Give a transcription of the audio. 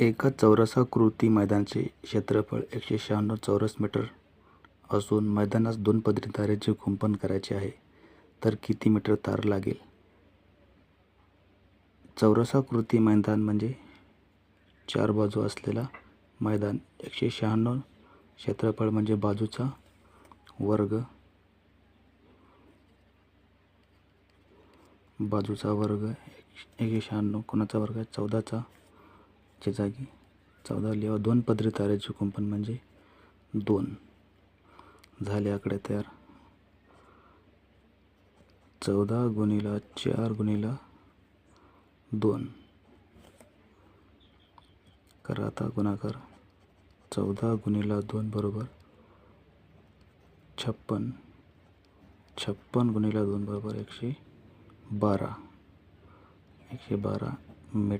एका चौरसाकृती मैदानाचे क्षेत्रफळ 196 चौरस मीटर असून मैदानास 2 पदरी तारेचे कुंपण करायचे आहे, तर किती मीटर तार लागेल? चौरसाकृती मैदान म्हणजे 4 बाजू असलेला मैदान. 196 क्षेत्रफळ म्हणजे बाजूचा वर्ग 196 कोणाचा वर्ग 14चा च्या जागी 14 लिहा. 2 पदरी तारेचे कुंपण म्हणजे 2 झाले आकडे तयार. 14 गुणिले 4 गुणिले 2 करा आता गुणाकार. 14 गुणिले 2 बरोबर 56. 56 गुणिले 2 बरोबर 112 मीटर.